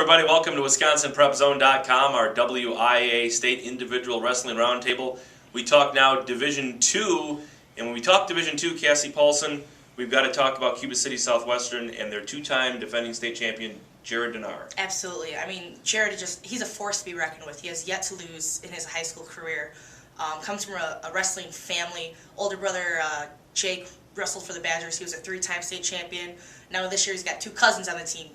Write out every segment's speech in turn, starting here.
everybody. Welcome to WisconsinPrepZone.com, our WIAA State Individual Wrestling Roundtable. We talk now Division II, and when we talk Division II, Cassie Paulson, we've got to talk about Cuba City Southwestern and their two-time defending state champion, Jared Dinar. Absolutely. I mean, Jared, he's a force to be reckoned with. He has yet to lose in his high school career. Comes from a wrestling family. Older brother, Jake, wrestled for the Badgers. He was a three-time state champion. Now this year he's got two cousins on the team.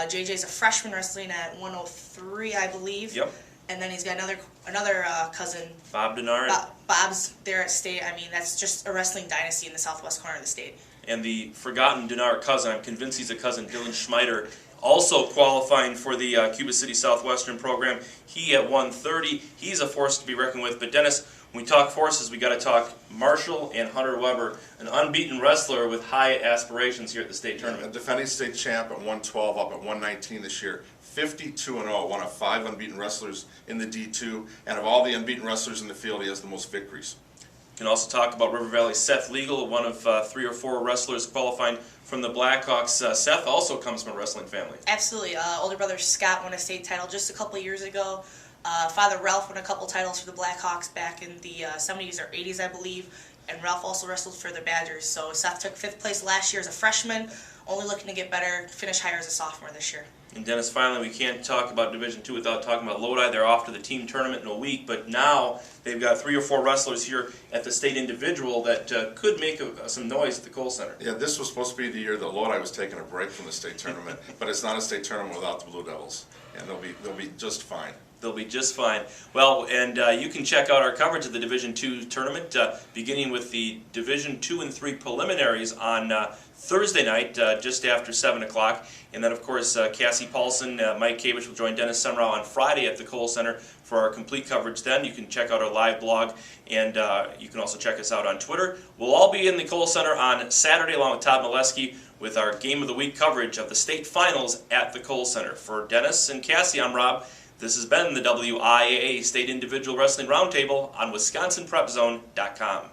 JJ's a freshman wrestling at 103, I believe. Yep. And then he's got another cousin. Bob Dinar. Bob's there at state. I mean, that's just a wrestling dynasty in the southwest corner of the state. And the forgotten Dinar cousin, I'm convinced he's a cousin, Dylan Schmeider, also qualifying for the Cuba City Southwestern program. He at 130. He's a force to be reckoned with. But Dennis, when we talk forces, we got to talk Marshall and Hunter Weber, an unbeaten wrestler with high aspirations here at the state tournament. A defending state champ at 112, up at 119 this year. 52-0, one of 5 unbeaten wrestlers in the D2, and of all the unbeaten wrestlers in the field, he has the most victories. We can also talk about River Valley Seth Legal, one of 3 or 4 wrestlers qualifying from the Blackhawks. Seth also comes from a wrestling family. Absolutely. Older brother Scott won a state title just a couple of years ago. Father Ralph won a couple titles for the Blackhawks back in the 70s or 80s, I believe. And Ralph also wrestled for the Badgers. So Seth took 5th place last year as a freshman, only looking to get better, finish higher as a sophomore this year. And Dennis, finally, we can't talk about Division II without talking about Lodi. They're off to the team tournament in a week, but now they've got 3 or 4 wrestlers here at the state individual that could make some noise at the Kohl Center. Yeah, this was supposed to be the year that Lodi was taking a break from the state tournament, but it's not a state tournament without the Blue Devils, and they'll be just fine. They'll be just fine. Well, and you can check out our coverage of the Division II tournament, beginning with the Division II and III preliminaries on Thursday night, just after 7 o'clock. And then, of course, Cassie Paulson, Mike Kavish will join Dennis Semrau on Friday at the Kohl Center for our complete coverage then. You can check out our live blog, and you can also check us out on Twitter. We'll all be in the Kohl Center on Saturday along with Todd Molesky with our Game of the Week coverage of the state finals at the Kohl Center. For Dennis and Cassie, I'm Rob. This has been the WIAA State Individual Wrestling Roundtable on WisconsinPrepZone.com.